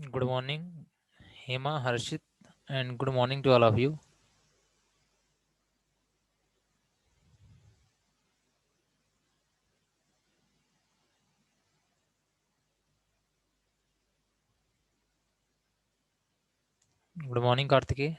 Good morning, Hema, Harshit, and good morning to all of you. Good morning, Kartikeya.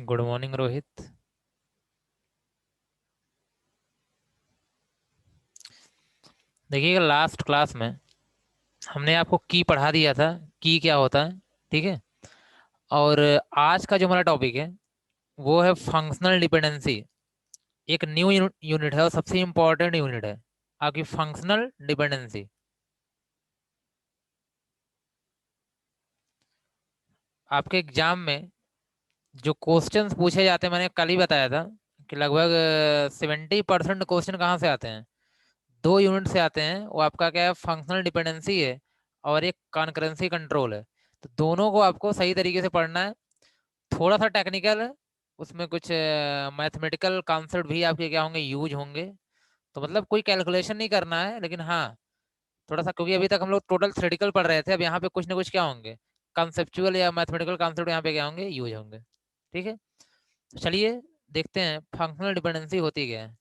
Good morning, Rohit. देखिएगा last class में हमने आपको की पढ़ा दिया था। की क्या होता है, ठीक है। और आज का जो हमारा टॉपिक है वो है फंक्शनल डिपेंडेंसी। एक न्यू यूनिट है और सबसे इम्पोर्टेंट यूनिट है आपकी फंक्शनल डिपेंडेंसी। आपके एग्जाम में जो क्वेश्चंस पूछे जाते हैं, मैंने कल ही बताया था कि लगभग 70% क्वेश्चन कहाँ से आते हैं, दो यूनिट से आते हैं। वो आपका क्या है, फंक्शनल डिपेंडेंसी है और एक कॉन्करेंसी कंट्रोल है। तो दोनों को आपको सही तरीके से पढ़ना है। थोड़ा सा टेक्निकल है, उसमें कुछ मैथमेटिकल कॉन्सेप्ट भी आपके क्या होंगे, यूज होंगे। तो मतलब कोई कैलकुलेशन नहीं करना है, लेकिन हाँ थोड़ा सा, क्योंकि अभी तक हम लोग टोटल थ्योरेटिकल पढ़ रहे थे, अब यहाँ पे कुछ ना कुछ क्या होंगे, कॉन्सेप्चुअल या मैथमेटिकल कॉन्सेप्ट यहाँ पे क्या होंगे, यूज होंगे। ठीक है, तो चलिए देखते हैं फंक्शनल डिपेंडेंसी होती क्या है।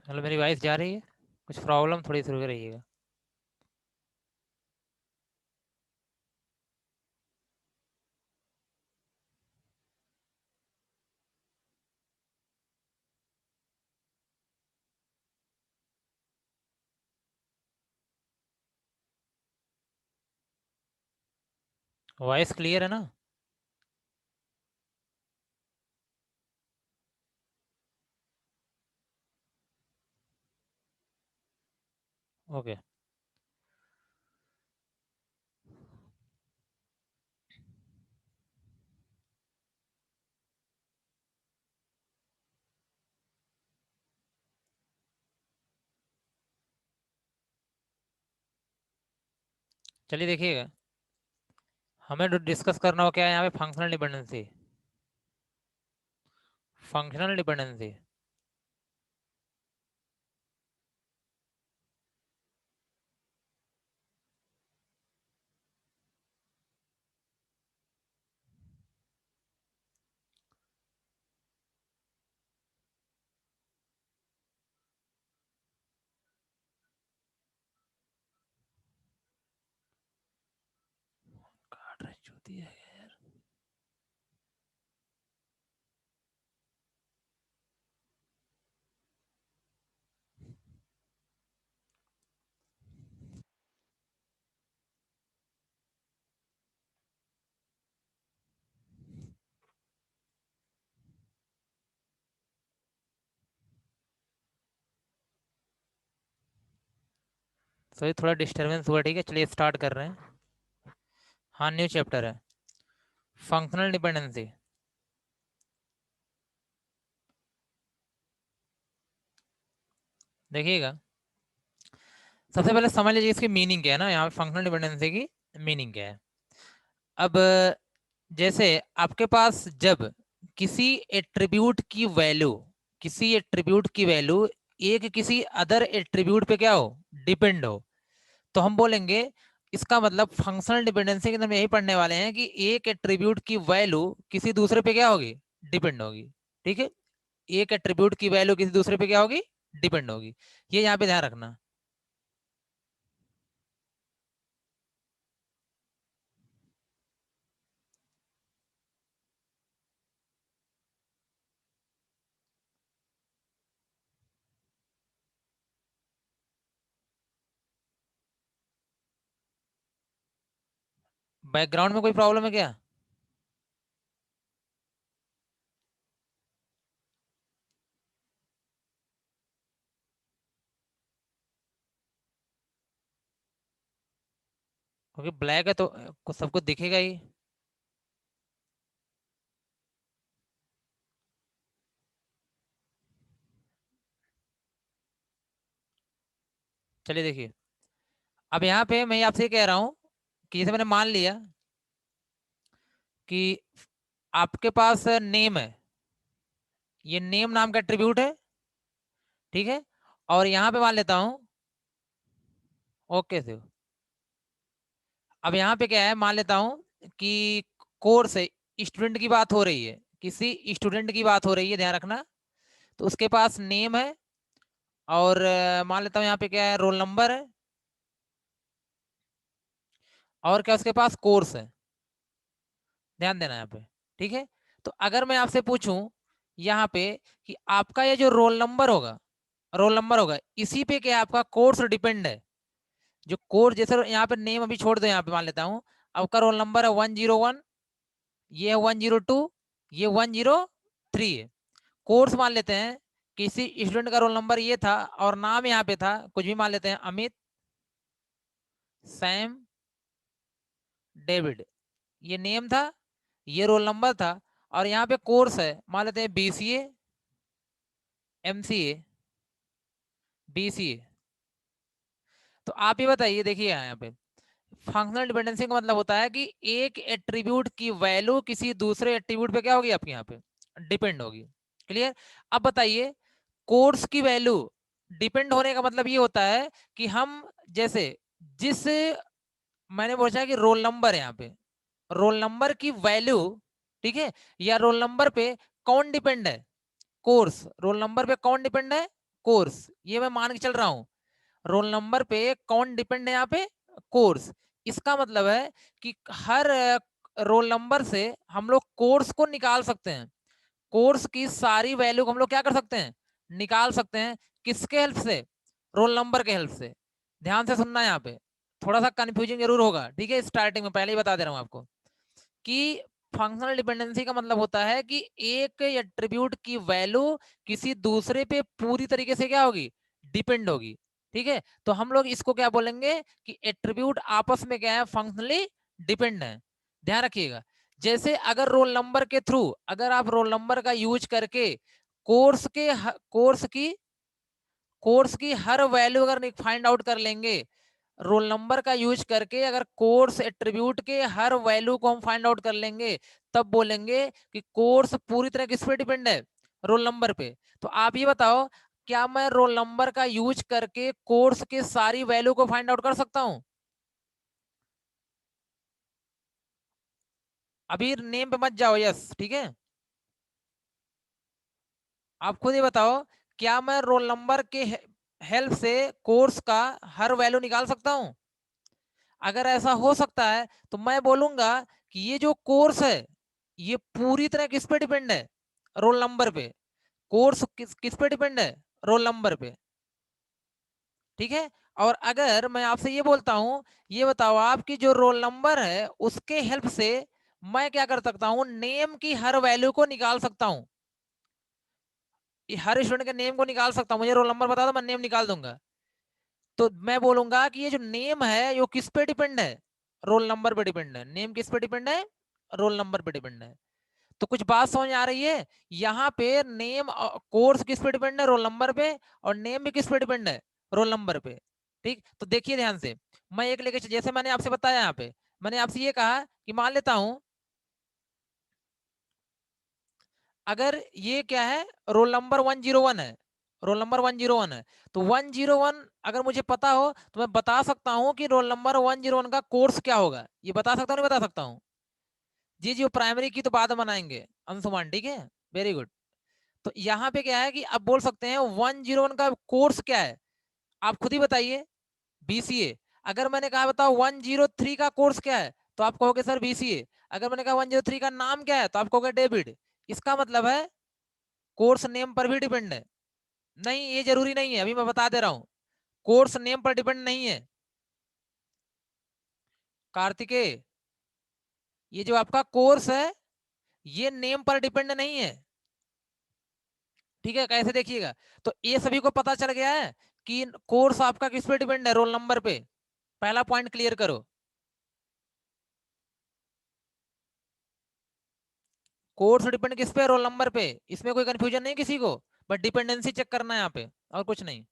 हेलो, मेरी वॉइस जा रही है? कुछ प्रॉब्लम थोड़ी सी रुक रहिएगा। वॉइस क्लियर है ना? ओके। चलिए देखिएगा, हमें जो डिस्कस करना हो क्या है यहाँ पे, फंक्शनल डिपेंडेंसी। Functional dependency. काट रही चूती है यार। तो ये थोड़ा डिस्टरबेंस हुआ, ठीक है, चलिए स्टार्ट कर रहे हैं। हाँ, न्यू चैप्टर है, फंक्शनल डिपेंडेंसी। देखिएगा, सबसे पहले समझ लीजिए इसकी मीनिंग क्या है ना, यहाँ पे फंक्शनल डिपेंडेंसी की मीनिंग क्या है। अब जैसे आपके पास जब किसी एट्रीब्यूट की वैल्यू, किसी एट्रीब्यूट की वैल्यू एक किसी अदर एट्रीब्यूट पे क्या हो, डिपेंड हो, तो हम बोलेंगे इसका मतलब फंक्शनल डिपेंडेंसी के अंदर हम यही पढ़ने वाले हैं कि एक एट्रीब्यूट की वैल्यू किसी दूसरे पे क्या होगी, डिपेंड होगी। ठीक है, एक एट्रीब्यूट की वैल्यू किसी दूसरे पे क्या होगी, डिपेंड होगी। ये यहाँ पे ध्यान रखना। बैकग्राउंड में कोई प्रॉब्लम है क्या? क्योंकि ब्लैक है तो सबको दिखेगा ही। चलिए देखिए, अब यहाँ पे मैं आपसे कह रहा हूँ कि जैसे मैंने मान लिया कि आपके पास नेम है, ये नेम नाम का एट्रीब्यूट है, ठीक है। और यहाँ पे मान लेता हूँ, ओके से, अब यहाँ पे क्या है, मान लेता हूँ कि कोर्स है, स्टूडेंट की बात हो रही है, किसी स्टूडेंट की बात हो रही है, ध्यान रखना। तो उसके पास नेम है, और मान लेता हूँ यहाँ पे क्या है, रोल नंबर है, और क्या उसके पास कोर्स है। ध्यान देना यहाँ पे, ठीक है। तो अगर मैं आपसे पूछूं यहाँ पे कि आपका ये जो रोल नंबर होगा, रोल नंबर होगा, इसी पे क्या आपका कोर्स डिपेंड है। जो कोर्स, जैसे यहाँ पे नेम अभी छोड़ दो, यहाँ पे मान लेता हूँ आपका रोल नंबर है 101, ये है 102, ये 103 है। कोर्स मान लेते हैं, किसी स्टूडेंट का रोल नंबर ये था और नाम यहाँ पे था, कुछ भी मान लेते हैं, अमित, सैम, डेविड, ये नेम था, ये रोल नंबर था। और यहाँ पे कोर्स है, मान लेते हैं BCA, MCA, BCA। तो आप ये बताइए, देखिए यहाँ पे फंक्शनल डिपेंडेंसी का मतलब होता है कि एक एट्रीब्यूट की वैल्यू किसी दूसरे एट्रीब्यूट पे क्या होगी, आपके यहाँ पे डिपेंड होगी। क्लियर? अब बताइए, कोर्स की वैल्यू डिपेंड होने का मतलब ये होता है कि हम, जैसे जिस, मैंने पूछा कि रोल नंबर है यहाँ पे, रोल नंबर की वैल्यू, ठीक है, या रोल नंबर पे कौन डिपेंड है, कोर्स, रोल नंबर पे कौन डिपेंड है, कोर्स, ये मैं मान के चल रहा हूं। रोल नंबर पे कौन डिपेंड है यहाँ पे? कोर्स। इसका मतलब है कि हर रोल नंबर से हम लोग कोर्स को निकाल सकते हैं। कोर्स की सारी वैल्यू को हम लोग क्या कर सकते हैं? निकाल सकते हैं। किसके हेल्प से? रोल नंबर के हेल्प से। ध्यान से सुनना, यहाँ पे थोड़ा सा कंफ्यूजिंग जरूर होगा, ठीक है? स्टार्टिंग में पहले ही बता दे रहा हूं आपको कि फंक्शनल डिपेंडेंसी का मतलब होता है कि एक एट्रीब्यूट की वैल्यू किसी दूसरे पे पूरी तरीके से क्या होगी? डिपेंड होगी। ठीक है, तो हम लोग इसको क्या बोलेंगे कि एट्रीब्यूट आपस में क्या है? फंक्शनली डिपेंड है। ध्यान रखिएगा। जैसे अगर रोल नंबर के थ्रू, अगर आप रोल नंबर का यूज करके कोर्स के कोर्स की हर वैल्यू अगर फाइंड आउट कर लेंगे, रोल नंबर का यूज करके अगर कोर्स एट्रीब्यूट के हर वैल्यू को हम फाइंड आउट कर लेंगे, तब बोलेंगे कि कोर्स पूरी तरह किस पे डिपेंड है? रोल नंबर पे। तो आप ये बताओ, क्या मैं रोल नंबर का यूज करके कोर्स के सारी वैल्यू को फाइंड आउट कर सकता हूं? अभी नेम पे मत जाओ, यस, ठीक है। आप खुद ये बताओ, क्या मैं रोल नंबर के हेल्प से कोर्स का हर वैल्यू निकाल सकता हूं? अगर ऐसा हो सकता है तो मैं बोलूंगा कि ये जो कोर्स है ये पूरी तरह किस पे डिपेंड है? रोल नंबर पे। कोर्स किस किस पे डिपेंड है? रोल नंबर पे। ठीक है। और अगर मैं आपसे ये बोलता हूं, ये बताओ आपकी जो रोल नंबर है उसके हेल्प से मैं क्या कर सकता हूं? नेम की हर वैल्यू को निकाल सकता हूं। हर स्टूडेंट के नेम को निकाल सकता हूं। मुझे रोल नंबर बता दो, मैं नेम निकाल दूंगा। तो मैं बोलूंगा कि ये जो नेम है ये किस पे डिपेंड है? रोल नंबर पे डिपेंड है। नेम किस पे डिपेंड है? रोल नंबर पे डिपेंड है। तो कुछ बात समझ आ रही है? यहाँ पे नेम कोर्स किस पे डिपेंड है? रोल नंबर पे। और नेम भी किस पे डिपेंड है? रोल नंबर पे। ठीक, तो देखिए ध्यान से। मैं एक लेके जैसे मैंने आपसे बताया, यहाँ पे मैंने आपसे ये कहा कि मान लेता हूं अगर ये क्या है? रोल नंबर 101 है। रोल नंबर 101 है। तो 101 अगर मुझे पता हो तो मैं बता सकता हूं कि रोल नंबर 101 का कोर्स क्या होगा। ये बता सकता हूं, नहीं बता सकता हूं? जी जी, वो प्राइमरी की तो बाद में बनाएंगे, अंशुमान, ठीक है। Very good. तो यहाँ पे क्या है कि अब बोल सकते हैं 101 का कोर्स क्या है? आप खुद ही बताइए। बीसीए। अगर मैंने कहा बताओ 103 का कोर्स क्या है, तो आप कहोगे सर बीसीए। अगर मैंने कहा 103 का नाम क्या है, तो आप कहोगे डेविड। इसका मतलब है कोर्स नेम पर भी डिपेंड है। नहीं, ये जरूरी नहीं है, अभी मैं बता दे रहा हूं। कोर्स नेम पर डिपेंड नहीं है। कार्तिकेय, ये जो आपका कोर्स है ये नेम पर डिपेंड नहीं है। ठीक है, कैसे? देखिएगा। तो ये सभी को पता चल गया है कि कोर्स आपका किस पे डिपेंड है? रोल नंबर पे। पहला पॉइंट क्लियर करो। कोर्स डिपेंड किस पे? रोल नंबर पे। इसमें कोई कंफ्यूजन नहीं किसी को, बट डिपेंडेंसी चेक करना है यहाँ पे, और कुछ नहीं।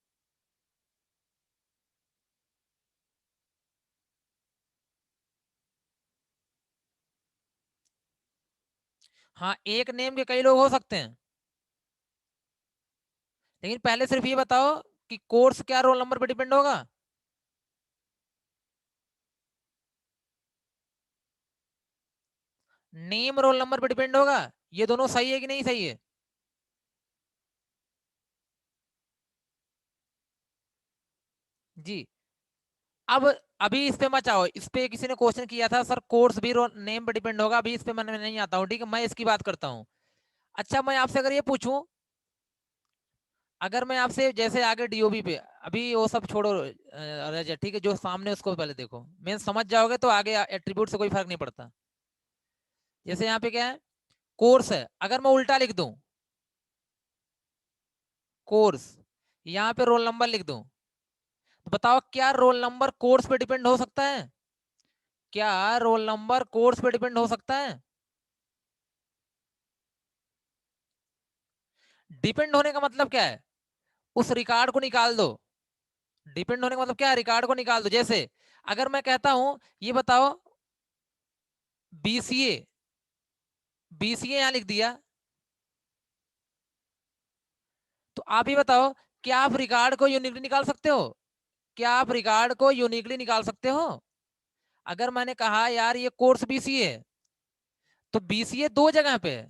हाँ, एक नेम के कई लोग हो सकते हैं, लेकिन पहले सिर्फ ये बताओ कि कोर्स क्या रोल नंबर पे डिपेंड होगा? नेम रोल नंबर पे डिपेंड होगा। ये दोनों सही है कि नहीं सही है? जी। अब अभी इस पे मत आओ। इस पे किसी ने क्वेश्चन किया था सर कोर्स भी नेम पे डिपेंड होगा। अभी इस पे मैं नहीं आता हूँ, ठीक है। मैं इसकी बात करता हूँ। अच्छा, मैं आपसे अगर ये पूछूं, अगर मैं आपसे जैसे आगे डीओबी पे, अभी वो सब छोड़ो रजत, ठीक है। जो सामने उसको पहले देखो, मैं समझ जाओगे तो आगे एट्रीब्यूट से कोई फर्क नहीं पड़ता। जैसे यहाँ पे क्या है? कोर्स है। अगर मैं उल्टा लिख दूं, कोर्स, यहाँ पे रोल नंबर लिख दूं, तो बताओ क्या रोल नंबर कोर्स पे डिपेंड हो सकता है? क्या रोल नंबर कोर्स पे डिपेंड हो सकता है? डिपेंड होने का मतलब क्या है? उस रिकॉर्ड को निकाल दो। डिपेंड होने का मतलब क्या है? रिकॉर्ड को निकाल दो। जैसे अगर मैं कहता हूं ये बताओ बीसीए, बीसीए यहां लिख दिया, तो आप ही बताओ, क्या आप रिकॉर्ड को यूनिकली निकाल सकते हो? क्या आप रिकॉर्ड को यूनिकली निकाल सकते हो? अगर मैंने कहा यार ये कोर्स बीसीए है, तो बीसीए दो जगह पे है।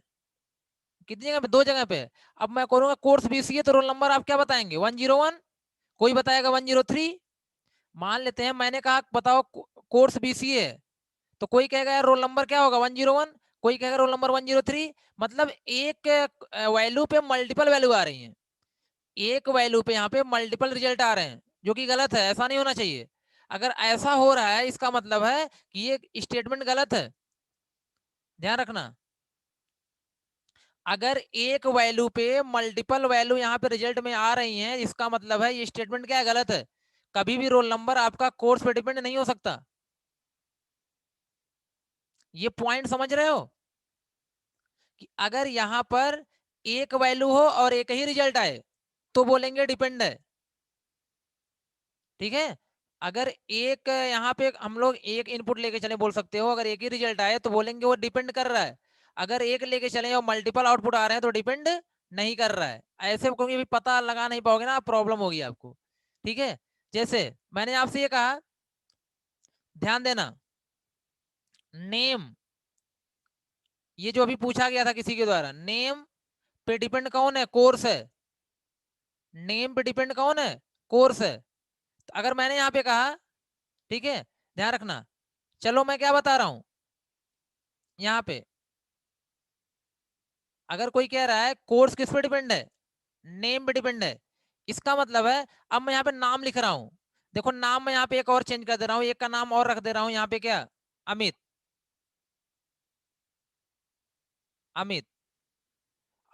कितनी जगह पे? 2 जगह पे। अब मैं करूंगा कोर्स बीसीए, तो रोल नंबर आप क्या बताएंगे? 101, कोई बताएगा 103। मान लेते हैं मैंने कहा बताओ कोर्स बीसीए, तो कोई कहेगा यार रोल नंबर क्या होगा? 101, कोई कहेगा रोल नंबर 103। मतलब एक वैल्यू पे मल्टीपल वैल्यू आ रही है, एक वैल्यू पे यहाँ पे मल्टीपल रिजल्ट आ रहे हैं, जो कि गलत है, ऐसा नहीं होना चाहिए। अगर ऐसा हो रहा है इसका मतलब है कि ये स्टेटमेंट गलत है, ध्यान रखना। अगर एक वैल्यू पे मल्टीपल वैल्यू यहाँ पे रिजल्ट में आ रही हैं, इसका मतलब है ये स्टेटमेंट क्या है? गलत है। कभी भी रोल नंबर आपका कोर्स पे डिपेंड नहीं हो सकता। ये पॉइंट समझ रहे हो कि अगर यहां पर एक वैल्यू हो और एक ही रिजल्ट आए तो बोलेंगे डिपेंड है, ठीक है। अगर एक यहाँ पे हम लोग एक इनपुट लेके चले बोल सकते हो, अगर एक ही रिजल्ट आए तो बोलेंगे वो डिपेंड कर रहा है। अगर एक लेके चले और मल्टीपल आउटपुट आ रहे हैं तो डिपेंड नहीं कर रहा है। ऐसे क्योंकि भी पता लगा नहीं पाओगे ना, प्रॉब्लम होगी आपको, ठीक है। जैसे मैंने आपसे ये कहा, ध्यान देना, नेम, ये जो अभी पूछा गया था किसी के द्वारा, नेम पे डिपेंड कौन है? कोर्स है। नेम पे डिपेंड कौन है? कोर्स है। तो अगर मैंने यहाँ पे कहा, ठीक है, ध्यान रखना, चलो मैं क्या बता रहा हूं यहाँ पे, अगर कोई कह रहा है कोर्स किस पे डिपेंड है? नेम पे डिपेंड है, इसका मतलब है अब मैं यहाँ पे नाम लिख रहा हूं, देखो नाम मैं यहाँ पे एक और चेंज कर दे रहा हूँ, एक का नाम और रख दे रहा हूँ यहाँ पे, क्या? अमित। अमित।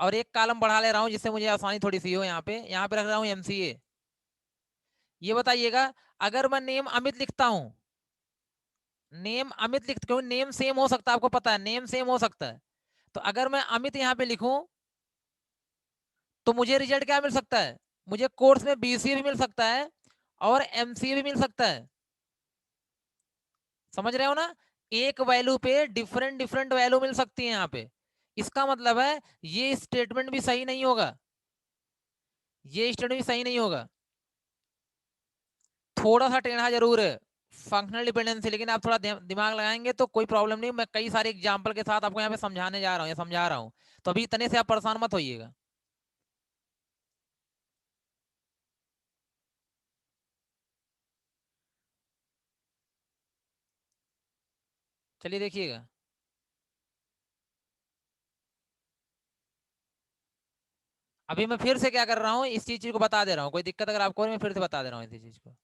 और एक कॉलम बढ़ा ले रहा हूँ जिससे मुझे आसानी थोड़ी सी हो, यहाँ पे रख रहा हूँ एमसीए। ये बताइएगा, अगर मैं नेम अमित लिखता हूँ, नेम अमित लिख, क्योंकि नेम सेम हो सकता है, आपको पता है नेम सेम हो सकता है। तो अगर मैं अमित यहाँ पे लिखूं तो मुझे रिजल्ट क्या मिल सकता है? मुझे कोर्स में बीसीए भी मिल सकता है और एमसीए भी मिल सकता है। समझ रहे हो ना? एक वैल्यू पे डिफरेंट डिफरेंट वैल्यू मिल सकती है यहाँ पे। इसका मतलब है ये स्टेटमेंट भी सही नहीं होगा, ये स्टेटमेंट भी सही नहीं होगा। थोड़ा सा टेढ़ा जरूर है फंक्शनल डिपेंडेंसी, लेकिन आप थोड़ा दिमाग लगाएंगे तो कोई प्रॉब्लम नहीं। मैं कई सारे एग्जांपल के साथ आपको यहाँ पे समझाने जा रहा हूँ या समझा रहा हूँ, तो अभी इतने से आप परेशान मत होइएगा। चलिए देखिएगा, अभी मैं फिर से क्या कर रहा हूँ, इस चीज को बता दे रहा हूँ, कोई दिक्कत अगर आपको हो मैं फिर से बता दे रहा हूँ इसी चीज को।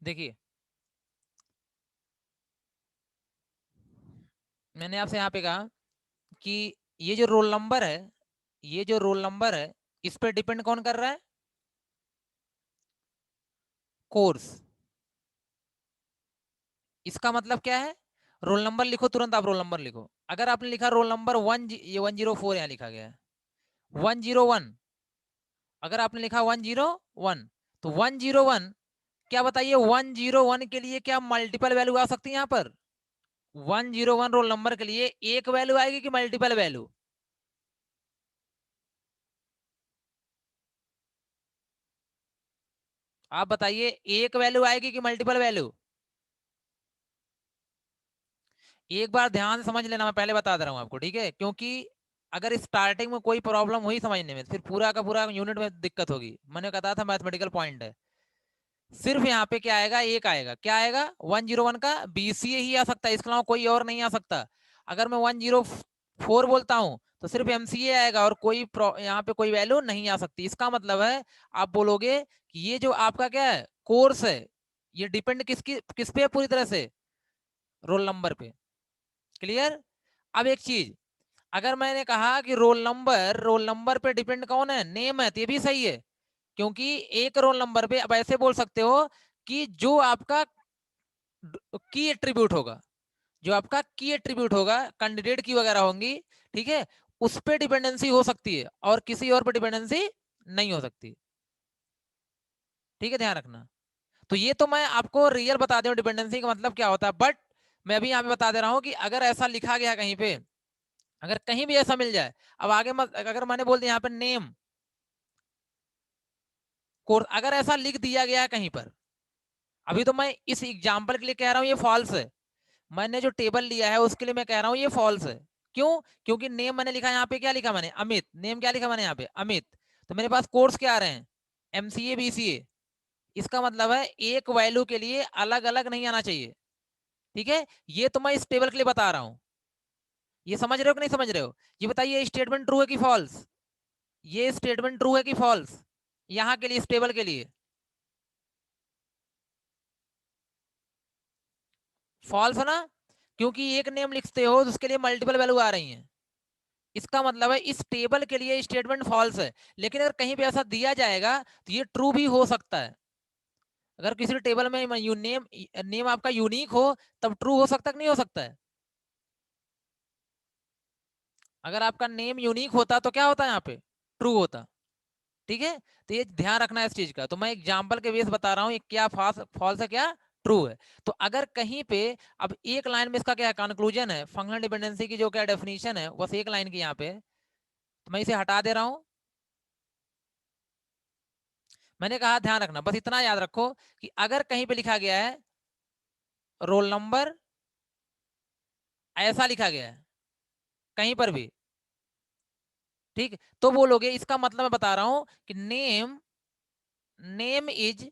देखिए, मैंने आपसे यहाँ पे कहा कि ये जो रोल नंबर है, ये जो रोल नंबर है, इस पर डिपेंड कौन कर रहा है? कोर्स। इसका मतलब क्या है? रोल नंबर लिखो, तुरंत आप रोल नंबर लिखो। अगर आपने लिखा रोल नंबर वन, ये 104 यहाँ लिखा गया है, 101। अगर आपने लिखा 101, तो 101, क्या बताइए 101 के लिए क्या मल्टीपल वैल्यू आ सकती है यहाँ पर? 101 रोल नंबर के लिए एक वैल्यू आएगी कि मल्टीपल वैल्यू? आप बताइए, एक वैल्यू आएगी कि मल्टीपल वैल्यू? एक बार ध्यान से समझ लेना, मैं पहले बता दे रहा हूँ आपको, ठीक है, क्योंकि अगर स्टार्टिंग में कोई प्रॉब्लम हुई समझने में, फिर पूरा का पूरा यूनिट में दिक्कत होगी। मैंने कहा था मैथमेटिकल पॉइंट है। सिर्फ यहाँ पे क्या आएगा? एक आएगा, क्या आएगा? 101 का बीसीए ही आ सकता है, इसके अलावा कोई और नहीं आ सकता। अगर मैं 104 बोलता हूँ तो सिर्फ एमसीए आएगा और कोई यहाँ पे कोई वैल्यू नहीं आ सकती। इसका मतलब है आप बोलोगे कि ये जो आपका क्या है, कोर्स है, ये डिपेंड किस पे है? पूरी तरह से रोल नंबर पे। क्लियर? अब एक चीज, अगर मैंने कहा कि रोल नंबर पे डिपेंड कौन है? नेम है, तो ये भी सही है, क्योंकि एक रोल नंबर पे अब ऐसे बोल सकते हो कि जो आपका की एट्रीब्यूट होगा, जो आपका की एट्रीब्यूट होगा, कैंडिडेट की वगैरह होंगी, ठीक है, उस पे डिपेंडेंसी हो सकती है और किसी और पे डिपेंडेंसी नहीं हो सकती। ठीक है, ध्यान रखना। तो ये तो मैं आपको रियल बता दूं डिपेंडेंसी का मतलब क्या होता है, बट मैं अभी यहाँ पे बता दे रहा हूँ कि अगर ऐसा लिखा गया कहीं पे, अगर कहीं भी ऐसा मिल जाए, अब आगे मत, अगर मैंने बोल दिया यहाँ पे नेम कोर्स, अगर ऐसा लिख दिया गया कहीं पर, अभी तो मैं इस एग्जाम्पल के लिए कह रहा हूँ ये फॉल्स है, मैंने जो टेबल लिया है उसके लिए मैं कह रहा हूँ ये फॉल्स है। क्यों? क्योंकि नेम मैंने लिखा, यहाँ पे क्या लिखा मैंने, अमित। नेम क्या लिखा मैंने यहाँ पे, अमित। तो मेरे पास कोर्स क्या आ रहे हैं, एमसीए बीसीए। इसका मतलब है एक वैल्यू के लिए अलग अलग नहीं आना चाहिए। ठीक है, ये तो मैं इस टेबल के लिए बता रहा हूं। ये समझ रहे हो कि नहीं समझ रहे हो? ये बताइए स्टेटमेंट ट्रू है कि फॉल्स? ये स्टेटमेंट ट्रू है कि फॉल्स, यहां के लिए, इस टेबल के लिए? फॉल्स है ना, क्योंकि एक नेम लिखते हो तो उसके लिए मल्टीपल वैल्यू आ रही हैं। इसका मतलब है इस टेबल के लिए स्टेटमेंट फॉल्स है। लेकिन अगर कहीं पे ऐसा दिया जाएगा तो ये ट्रू भी हो सकता है। अगर किसी टेबल में नेम नेम आपका यूनिक हो तब ट्रू हो सकता है कि नहीं हो सकता है? अगर आपका नेम यूनिक होता तो क्या होता है यहाँ पे, ट्रू होता। ठीक है, तो ये ध्यान रखना है इस चीज का। तो मैं एग्जाम्पल के बेस बता रहा हूँ ये क्या फॉल्स है क्या ट्रू है। तो अगर कहीं पे, अब एक लाइन में इसका क्या है, कंक्लूजन है फंक्शनल डिपेंडेंसी की, जो क्या डेफिनेशन है बस एक लाइन की यहाँ पे, तो मैं इसे हटा दे रहा हूँ। मैंने कहा ध्यान रखना, बस इतना याद रखो कि अगर कहीं पे लिखा गया है रोल नंबर, ऐसा लिखा गया है कहीं पर भी, ठीक, तो बोलोगे इसका मतलब मैं बता रहा हूं कि नेम, नेम इज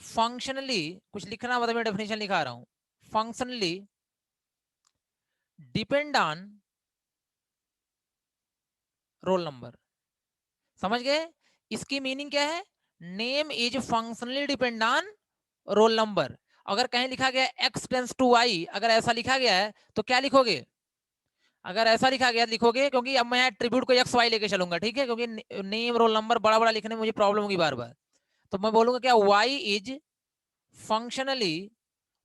फंक्शनली, कुछ लिखना मतलब मैं डेफिनेशन लिखा रहा हूं, functionally depend on roll number. समझ गए? इसकी मीनिंग क्या है, name is functionally depend on roll number. अगर कहीं लिखा गया एक्स टेंस टू वाई, अगर ऐसा लिखा गया है तो क्या लिखोगे? अगर ऐसा लिखा गया लिखोगे, क्योंकि अब मैं एट्रीब्यूट को एक्स वाई लेके चलूंगा, ठीक है, क्योंकि नेम रोल नंबर बड़ा बड़ा लिखने में मुझे प्रॉब्लम होगी बार बार। तो मैं बोलूंगा क्या, Y is functionally,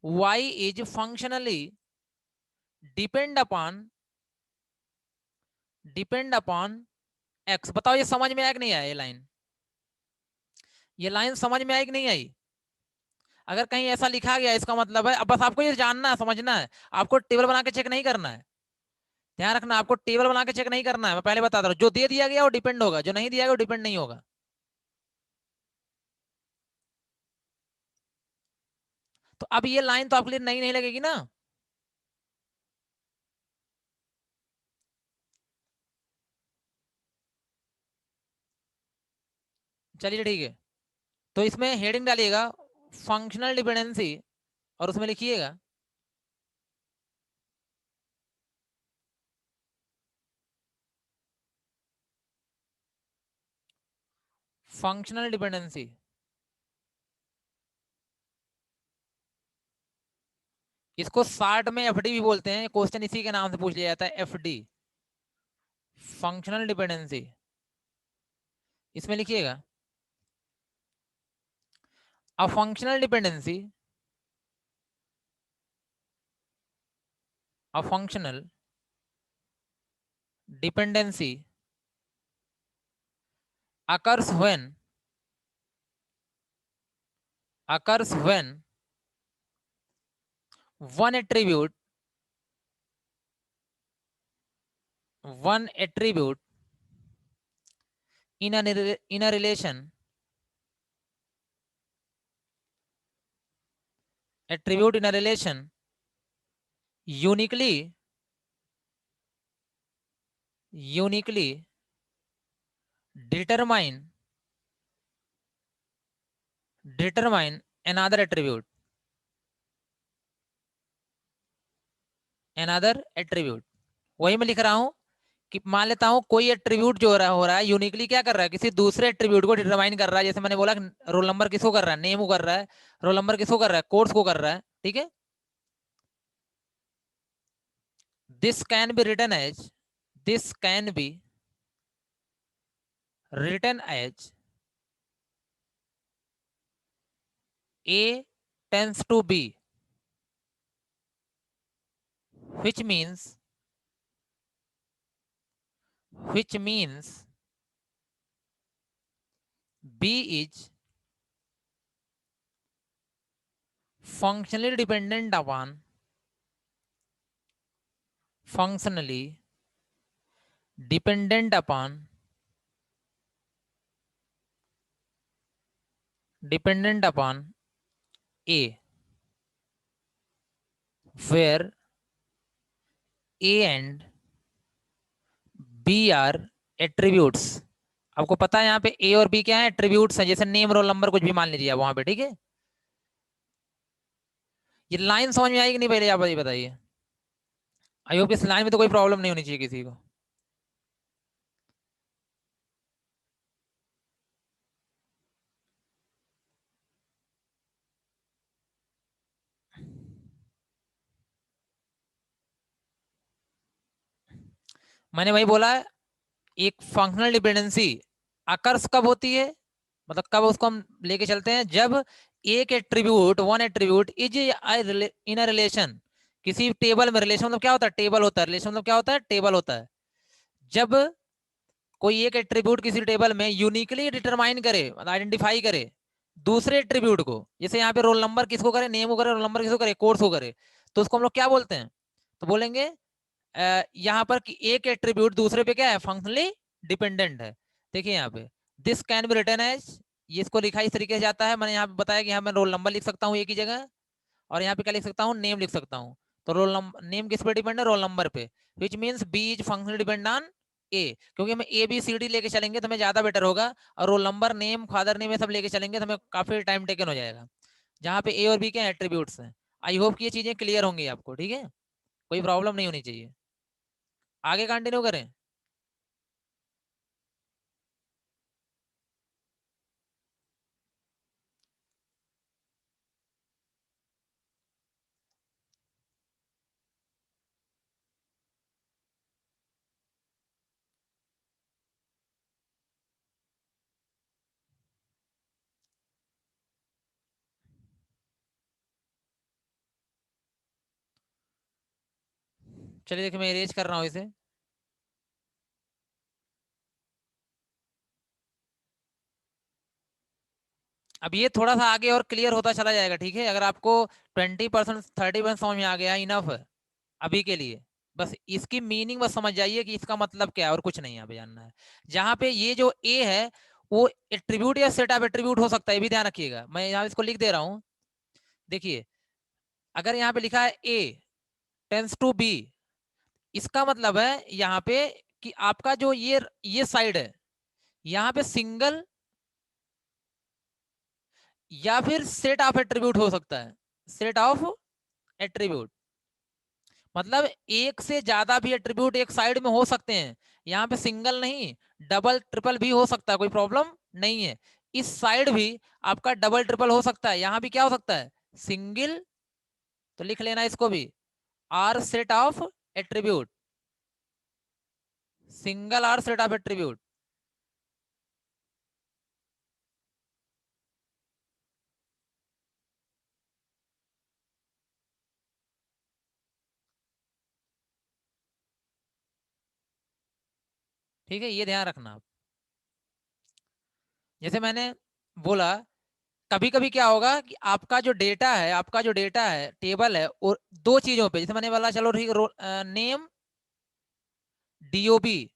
Y is functionally depend upon, depend upon X. बताओ ये समझ में आया कि नहीं आया? ये लाइन, ये लाइन समझ में आई कि नहीं आई? अगर कहीं ऐसा लिखा गया इसका मतलब है, अब बस आपको ये जानना है, समझना है, आपको टेबल बना के चेक नहीं करना है। ध्यान रखना, आपको टेबल बना के चेक नहीं करना है, मैं पहले बता रहा हूँ। जो दे दिया गया वो डिपेंड होगा, जो नहीं दिया गया वो डिपेंड नहीं होगा। तो अब ये लाइन तो आपके लिए नई नहीं लगेगी ना। चलिए ठीक है, तो इसमें हेडिंग डालिएगा फंक्शनल डिपेंडेंसी, और उसमें लिखिएगा फंक्शनल डिपेंडेंसी। इसको शार्ट में एफडी भी बोलते हैं, क्वेश्चन इसी के नाम से पूछ लिया जाता है, एफडी, फंक्शनल डिपेंडेंसी। इसमें लिखिएगा a functional dependency, a functional dependency occurs when one attribute, one attribute in a relation, attribute in a relation uniquely, uniquely determine, determine another attribute, another attribute। वही मैं लिख रहा हूं कि मान लेता हूं कोई एट्रीब्यूट जो हो रहा है यूनिकली क्या कर रहा है, किसी दूसरे एट्रीब्यूट को डिटरमाइन कर रहा है। जैसे मैंने बोला रोल नंबर किसको कर रहा है, नेम को कर रहा है। रोल नंबर किसको कर रहा है, कोर्स को कर रहा है। ठीक है, this can be written as, this can be written as A tends to B, which means, which means B is functionally dependent upon functionally dependent upon dependent upon A, where A and B are attributes. आपको पता है यहाँ पे A और B क्या है? Attributes हैं, जैसे नेम, रोल नंबर, कुछ भी मान लीजिए आप वहां पे, ठीक है। ये लाइन समझ में आएगी नहीं, पहले आप ये बताइए। आई होप इस लाइन में तो कोई प्रॉब्लम नहीं होनी चाहिए किसी को। मैंने वही बोला है, एक फंक्शनल डिपेंडेंसी अकर्स कब होती है, मतलब कब उसको हम लेके चलते हैं, जब एक attribute, one attribute is in a relation, किसी टेबल में। रिलेशन मतलब क्या होता है? टेबल होता है। रिलेशन मतलब क्या होता है? टेबल होता है। जब कोई एक एट्रीब्यूट किसी टेबल में यूनिकली डिटरमाइन करे, आइडेंटिफाई करे दूसरे एट्रीब्यूट को, जैसे यहाँ पे रोल नंबर किसको करे? नेम को करे। रोल नंबर किसको करे? कोर्स को करे। तो उसको हम लोग क्या बोलते हैं? तो बोलेंगे यहाँ पर कि एक एट्रीब्यूट दूसरे पे क्या है? फंक्शनली डिपेंडेंट है। देखिए यहाँ पे this can be written as, ये इसको लिखा इस तरीके से जाता है। मैंने यहाँ पे बताया कि यहाँ मैं रोल नंबर लिख सकता हूँ एक ही जगह, और यहाँ पे क्या लिख सकता हूँ? नेम लिख सकता हूँ। तो रोल नंबर, नेम किस पे डिपेंड है? रोल नंबर पे। Which means B is functionally depend on A, क्योंकि हमें ए बी सी डी लेके चलेंगे तो हमें ज्यादा बेटर होगा, और roll number, name, father name, ये सब लेके चलेंगे तो हमें काफी टाइम टेकन हो जाएगा। जहाँ पे ए और बी के एट्रीब्यूट्स हैं। आई होप कि ये चीजें क्लियर होंगी आपको, ठीक है, कोई प्रॉब्लम नहीं होनी चाहिए। आगे कंटिन्यू करें? चलिए देखिए, मैं इरेज कर रहा हूँ इसे। अब ये थोड़ा सा आगे और क्लियर होता चला जाएगा, ठीक है। अगर आपको 20% 30% समझ में आ गया, इनफ है अभी के लिए। बस इसकी मीनिंग बस समझ जाइए कि इसका मतलब क्या है, और कुछ नहीं यहाँ पे जानना है। जहाँ पे ये जो ए है वो एट्रीब्यूट या सेट ऑफ एट्रीब्यूट हो सकता है, ये भी ध्यान रखिएगा। मैं यहाँ इसको लिख दे रहा हूँ। देखिए, अगर यहाँ पे लिखा है ए टेंस टू बी, इसका मतलब है यहाँ पे कि आपका जो ये साइड है, यहाँ पे सिंगल या फिर सेट ऑफ एट्रीब्यूट हो सकता है। सेट ऑफ एट्रीब्यूट मतलब एक से ज्यादा भी एट्रीब्यूट एक साइड में हो सकते हैं। यहाँ पे सिंगल नहीं, डबल ट्रिपल भी हो सकता है, कोई प्रॉब्लम नहीं है। इस साइड भी आपका डबल ट्रिपल हो सकता है। यहाँ भी क्या हो सकता है? सिंगल। तो लिख लेना इसको भी, or set of attribute, single or set of attribute. ठीक है, ये ध्यान रखना आप। जैसे मैंने बोला, कभी कभी क्या होगा कि आपका जो डेटा है, आपका जो डेटा है, टेबल है, और दो चीजों पे, जैसे मैंने बोला, चलो ठीक, नेम, डीओबी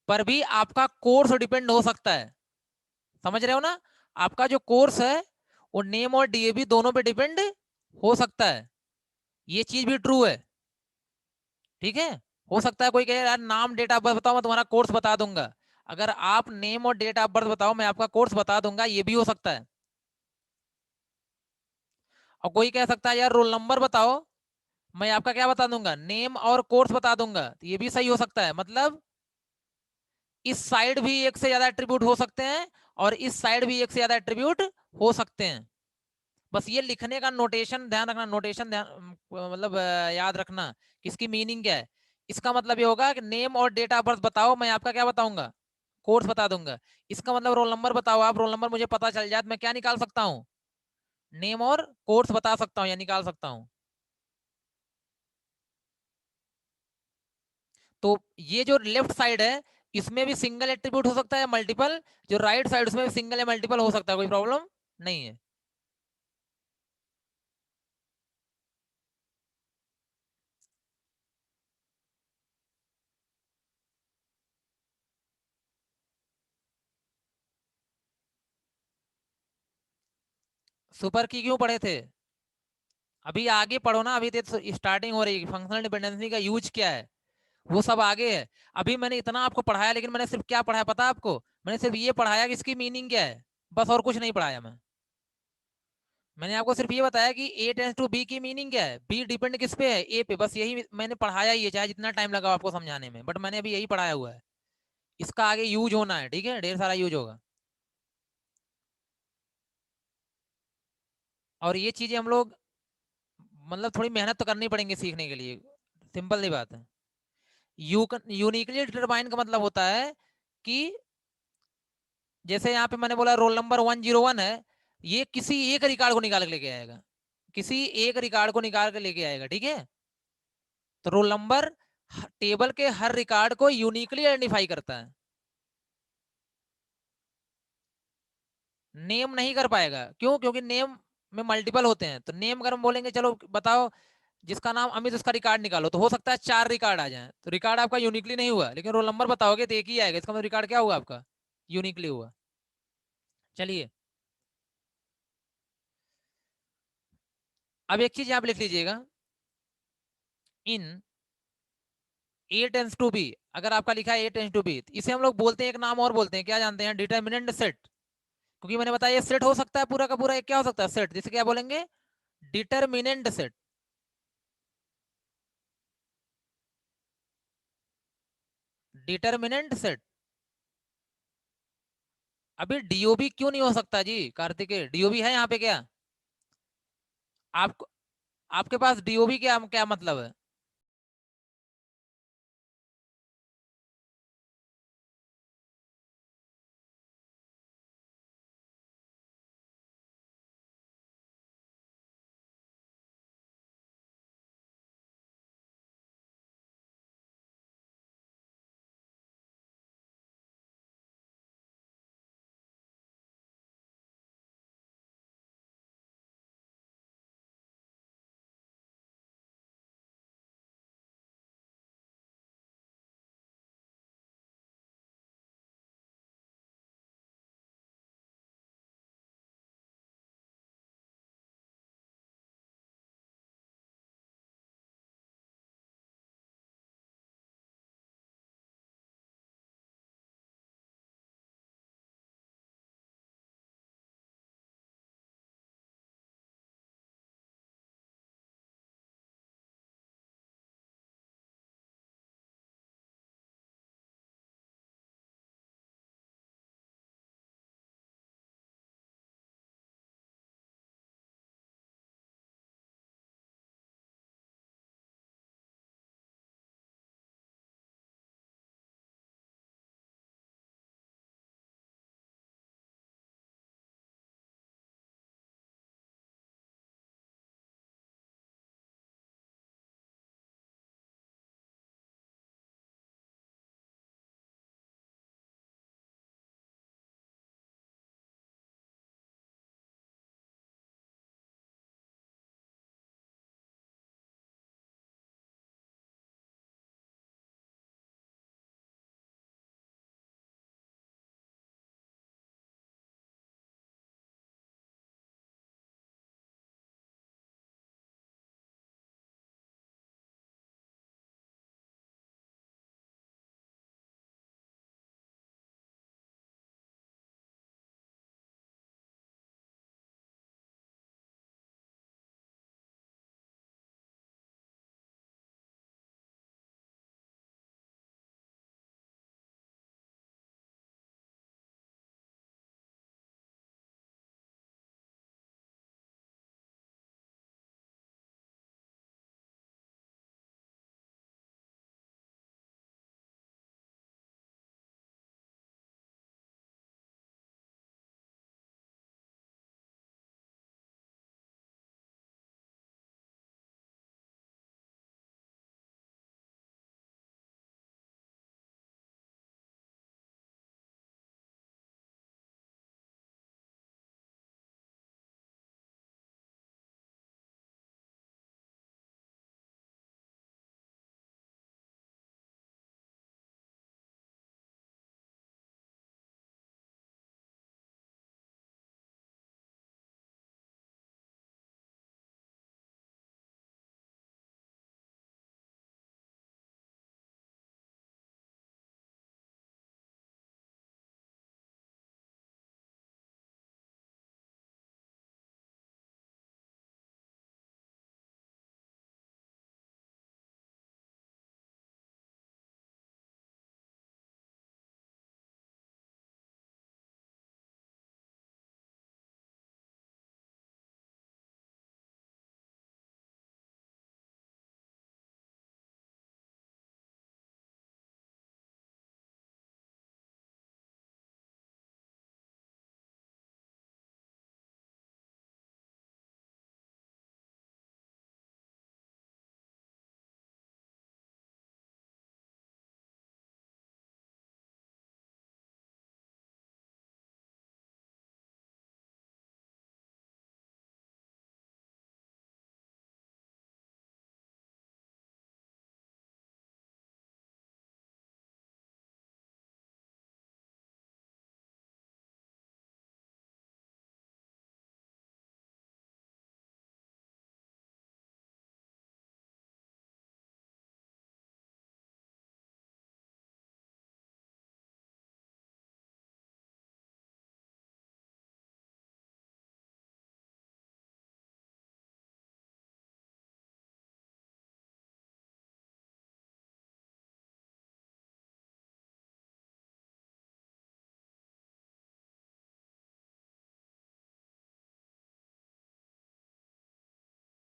पर भी आपका कोर्स डिपेंड हो सकता है। समझ रहे हो ना? आपका जो कोर्स है वो नेम और डीएबी दोनों पे डिपेंड हो सकता है। ये चीज भी ट्रू है, ठीक है। हो सकता है कोई कहे यार नाम, डेट ऑफ बर्थ बताओ, मैं तुम्हारा कोर्स बता दूंगा। अगर आप नेम और डेट ऑफ बर्थ बताओ, मैं आपका कोर्स बता दूंगा, ये भी हो सकता है। और कोई कह सकता है यार रोल नंबर बताओ, मैं आपका क्या बता दूंगा? नेम और कोर्स बता दूंगा, तो ये भी सही हो सकता है। मतलब इस साइड भी एक से ज्यादा एट्रीब्यूट हो सकते हैं, और इस साइड भी एक से ज्यादा एट्रीब्यूट हो सकते हैं। बस ये लिखने का नोटेशन ध्यान रखना, नोटेशन ध्यान, मतलब याद रखना कि इसकी मीनिंग क्या है। इसका मतलब ये होगा कि नेम और डेट ऑफ बर्थ बताओ, मैं आपका क्या बताऊंगा? कोर्स बता दूंगा। इसका मतलब रोल नंबर बताओ, आप रोल नंबर मुझे पता चल जाए तो मैं क्या निकाल सकता हूँ? नेम और कोर्स बता सकता हूँ या निकाल सकता हूँ। तो ये जो लेफ्ट साइड है इसमें भी सिंगल एट्रीब्यूट हो सकता है मल्टीपल, जो राइट साइड उसमें भी सिंगल या मल्टीपल हो सकता है, कोई प्रॉब्लम नहीं है। सुपर की क्यों पढ़े थे? अभी आगे पढ़ो ना, अभी तो स्टार्टिंग हो रही है, फंक्शनल डिपेंडेंसी का यूज क्या है वो सब आगे है। अभी मैंने इतना आपको पढ़ाया, लेकिन मैंने सिर्फ क्या पढ़ाया पता है आपको? मैंने सिर्फ ये पढ़ाया कि इसकी मीनिंग क्या है, बस, और कुछ नहीं पढ़ाया मैं। मैंने आपको सिर्फ ये बताया कि ए टेंस टू बी की मीनिंग क्या है, बी डिपेंड किस पे है, ए पे, बस यही मैंने पढ़ाया ही है, चाहे जितना टाइम लगा आपको समझाने में, बट मैंने अभी यही पढ़ाया हुआ है। इसका आगे यूज होना है, ठीक है, ढेर सारा यूज होगा। और ये चीजें हम लोग मतलब थोड़ी मेहनत तो करनी पड़ेंगी सीखने के लिए, सिंपल सी बात है। यूनिकली डिटरमाइन का मतलब होता है कि जैसे यहाँ पे मैंने बोला रोल नंबर 101 है, ये किसी एक रिकॉर्ड को निकाल के लेके आएगा, किसी एक रिकॉर्ड को निकाल के लेके आएगा, ठीक है। तो रोल नंबर टेबल के हर रिकॉर्ड को यूनिकली आइडेंटिफाई करता है, नेम नहीं कर पाएगा। क्यों? क्योंकि नेम में मल्टीपल होते हैं, तो नेम अगर हम बोलेंगे चलो बताओ जिसका नाम अमित उसका रिकॉर्ड निकालो, तो हो सकता है 4 रिकॉर्ड आ जाए, तो रिकॉर्ड आपका यूनिकली नहीं हुआ, लेकिन रोल नंबर बताओगे तो एक ही आएगा, इसका मतलब रिकॉर्ड क्या हुआ आपका, यूनिकली हुआ। चलिए, अब एक चीज आप लिख लीजिएगा, इन ए टेंस टू बी, अगर आपका लिखा है ए टेंस टू बी, इसे हम लोग बोलते हैं, एक नाम और बोलते हैं, क्या जानते हैं? Determinant set. क्योंकि मैंने बताया ये सेट हो सकता है पूरा का पूरा, एक क्या हो सकता है? सेट, जिसे क्या बोलेंगे? Determinant set. Determinant set. अभी डीओबी क्यों नहीं हो सकता जी कार्तिक? डीओबी है यहाँ पे क्या? आपको, आपके पास डीओबी क्या क्या मतलब है?